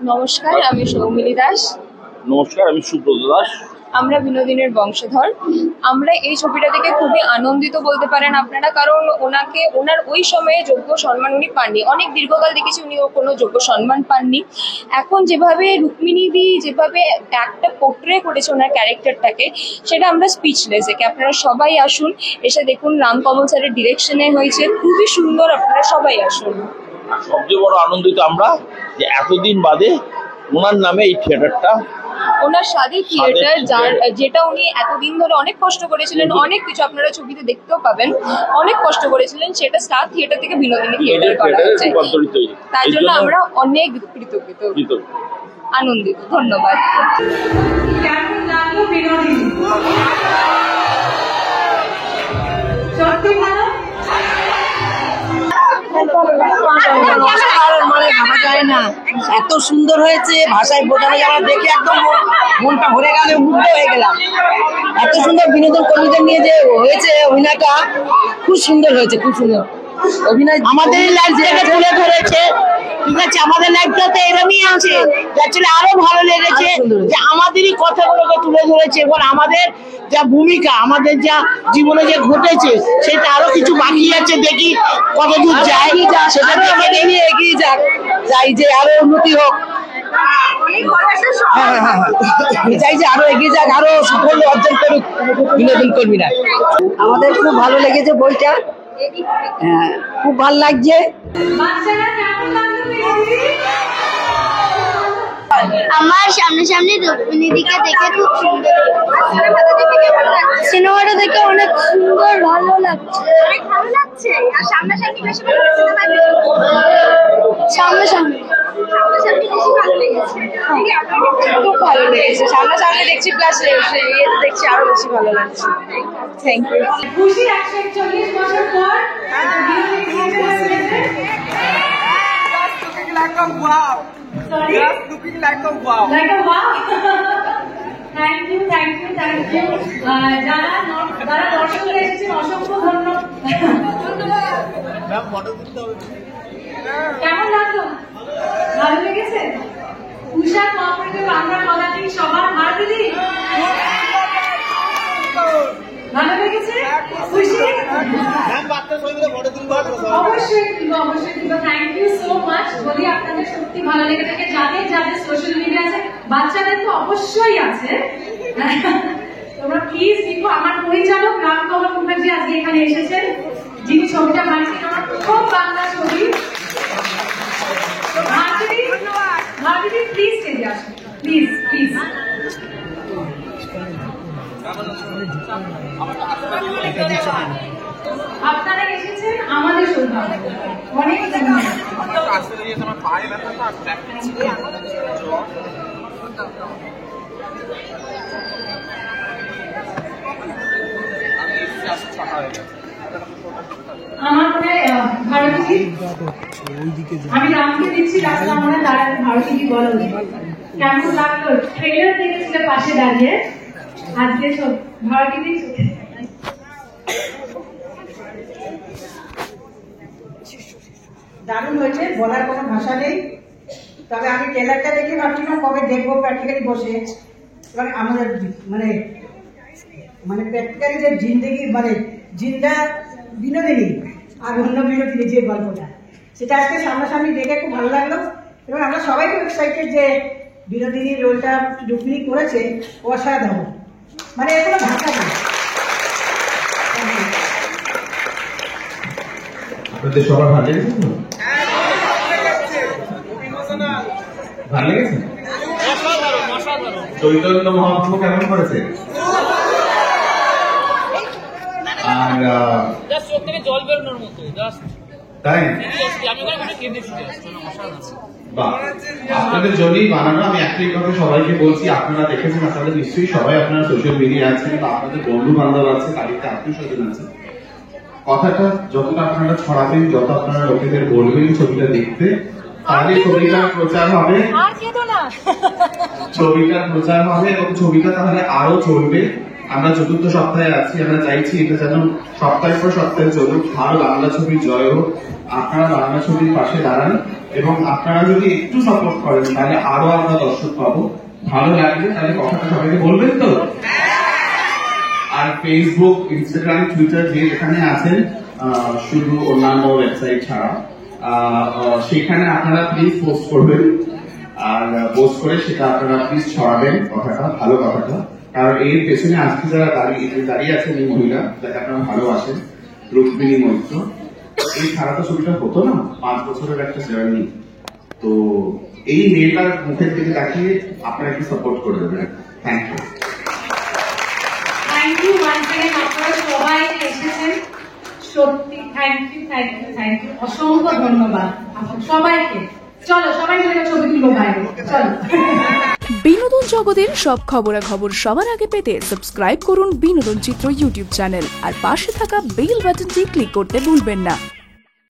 নমস্কার, আমি সৌমিলি দাস। নমস্কার, আমি সুব্রত দাস। আমরা বিনোদিনীর বংশধর। আমরা এই ছবিটা থেকে খুবই আনন্দিত বলতে পারেন আপনারা, কারণ ওনার ওই সময়ে যোগ্য সম্মান উনি পাননি। অনেক দীর্ঘকাল দেখেছি উনি কোনো যোগ্য সম্মান পাননি। এখন যেভাবে রুক্মিণীদি যেভাবে একটা পোর্ট্রে করেছে ওনার ক্যারেক্টারটাকে, সেটা আমরা স্পিচলেস। একে আপনারা সবাই আসুন, এসে দেখুন। রামকমল স্যারের ডিরেকশনে হয়েছে, খুবই সুন্দর। আপনারা সবাই আসুন। সবচেয়ে বড় আনন্দিত আমরা যে এতদিন বাদে ওনার নামে এই থিয়েটারটা, ওনার স্বাদী থিয়েটার, যেটা উনি এতদিন ধরে অনেক কষ্ট করেছিলেন, অনেক কিছু আপনারা ছবিতে দেখতেও পাবেন, অনেক কষ্ট করেছিলেন, সেটা স্টার থিয়েটার থেকে বিনোদিনী থিয়েটার করা হয়েছে। তার জন্য আমরা অনেক কৃতজ্ঞ, আনন্দিত। ধন্যবাদ। মানে ভাবা যায় না, এত সুন্দর হয়েছে, ভাষায় বোঝানো যাবে। দেখে একদম মনটা ভরে গেল, মুগ্ধ হয়ে গেলাম। এত সুন্দর বিনোদন কর্মীদের নিয়ে যে হয়েছে অভিনয়টা, খুব সুন্দর হয়েছে, খুব সুন্দর অভিনয়। আমাদের লাইফটাকে তুলে ধরেছে, ঠিক আছে, আমাদের লাইফটাতে এরকমই আছে, যার জন্য আরো ভালো লেগেছে যে আমাদেরই কথাগুলোকে তুলে ধরেছে এবং আমাদের যা ভূমিকা, আমাদের যা জীবনে যে ঘটেছে, সেটা আরো কিছু বাকি আছে। দেখি কত দূর যায়, সেটা নিয়ে এগিয়ে যাই যে আরো উন্নতি হোক। আমি চাই যে আরো এগিয়ে যাক, আরো সাফল্য অর্জন করুক বিনোদন কর্মীরা। আমাদের খুব ভালো লেগেছে বইটা, খুব ভালো লাগছে। আমার সামনে রুক্মিণীদিকে দেখে খুব সুন্দর, সিনেমাটা দেখে অনেক সুন্দর, ভালো লাগছে, অনেক ভালো লাগছে। আর সামনাসামনি বেশি ভালো লাগছে, সামনাসামনি বেশি ভালো লেগেছে। খুব ভালো লেগেছে, সামনাসামনি দেখছি, প্লাস দেখছি আরো বেশি ভালো লাগছে। Thank you. খুশি 141 বছর পর like a wow. Sorry? Just looking like a wow. Like a wow. Thank you. যারা দর্শকরা এসেছেন, অসংখ্য ধন্যবাদ। কেমন লাগলো? ভালো লেগেছে? উষা কোঅপারেটিভ আমরা কদাচিৎ সবার ভারতীদি ভালো লেগেছে? খুশি? অবশ্যই দিব। Thank you so much. যদি আপনাদের সত্যি ভালো লেগে থাকে, যাদের সোশ্যাল মিডিয়া আছে, বাচ্চাদের তো অবশ্যই আছে, তোমরা প্লিজ দিব। আমার পরিচালক রামকমল মুখার্জি আজকে এখানে এসেছেন, যিনি ছবিটা বানিয়েছেন। আমার প্রথম বাংলা ছবি। ভারতীদি প্লিজ স্টেজে আসুন, প্লিজ। আপনারা এসেছেন আমাদের সৌভাগ্য। অনেক আমার মনে ভারতীদি, আমি রামকে দিচ্ছি রাস্তা, মনে দাঁড়ান। ভারতীদি বলো কেমন লাগলো? ট্রেলার দেখেছিল পাশে দাঁড়িয়ে, আজকে সব ভারতীদি দারুণ হয়েছে, বলার কোনো ভাষা নেই। তবে আমি ট্রেলারটা দেখে ভাবছিলাম কবে দেখবো প্র্যাকটিক্যালি বসে, এবং আমাদের মানে প্র্যাকটিক্যালি যে জিন্দেগি, মানে জিন্দা বিনোদিনী আর অন্য বিনোদিনী যে গল্পটা, সেটা আজকে সামনাসামনি দেখে খুব ভালো লাগলো। এবং আমরা সবাই খুব এক্সাইটেড যে বিনোদিনীর রোলটা রুক্মিণী করেছে, অসাধারণ, মানে এর কোনো ভাষা নেই। আপনাদের সবার ভালো লেগেছে তো? ভালো লেগেছে? চৈতন্য মহাপ্রভু কেমন করেছে? আর জল বেরোনোর মতো, তাই আপনাদের জন্যই বানানো। আমি একটাই কথা সবাইকে বলছি, আপনারা দেখেছেন, আপনারা নিশ্চয়ই সবাই আপনারা সোশ্যাল মিডিয়া আছেন বা আপনাদের বন্ধু বান্ধব আছে, বাড়িতে আত্মীয় স্বজন আছে, কথাটা যতটা আপনারা ছড়াবেন, যত আপনারা লোকেদের বলবেন ছবিটা দেখতে, তাহলে ছবিটার প্রচার হবে, এবং ছবিটা তাহলে আরো চলবে, আমরা চতুর্থ সপ্তাহে আছি, আমরা চাইছি এটা যেন সপ্তাহের পর সপ্তাহে চলুক, ভালো বাংলা ছবির জয় হোক। আপনারা বাংলা ছবির পাশে দাঁড়ান এবং আপনারা যদি একটু সাপোর্ট করেন তাহলে আরো আমরা দর্শক পাবো। ভালো লাগলে তাহলে কথাটা সবাইকে বলবেন তো। আর ফেসবুক, ইনস্টাগ্রাম, টুইটার যে যেখানে আছেন, শুধু অন্যান্য ওয়েবসাইট ছাড়া, সেখানে আপনারা প্লিজ পোস্ট করবেন। আর পোস্ট করে সেটা আপনারা প্লিজ ছড়াবেন কথাটা, ভালো কথাটা। কারণ এর পেছনে আজকে যারা দাঁড়িয়ে আছেন এই মহিলা যাকে আপনারা ভালোবাসেন, রুক্মিণী মৈত্র, এই ছাড়া তো ছবিটা হতো না। 5 বছরের একটা জার্নি। তো এই মেয়েটার মুখের দিকে তাকিয়ে আপনারা একটু সাপোর্ট করে দেবেন। Thank you. Thank you once again, আপনারা সবাই এসেছেন, সত্যি থ্যাংক ইউ, অসংখ্য ধন্যবাদ সবাইকে। চলো সবাই মিলে ছবি তুলবো বাইরে, চলো। বিনোদন জগতের সব খবরাখবর সবার আগে পেতে সাবস্ক্রাইব করুন বিনোদন চিত্র ইউটিউব চ্যানেল আর পাশে থাকা বেল বাটনটি ক্লিক করতে ভুলবেন না।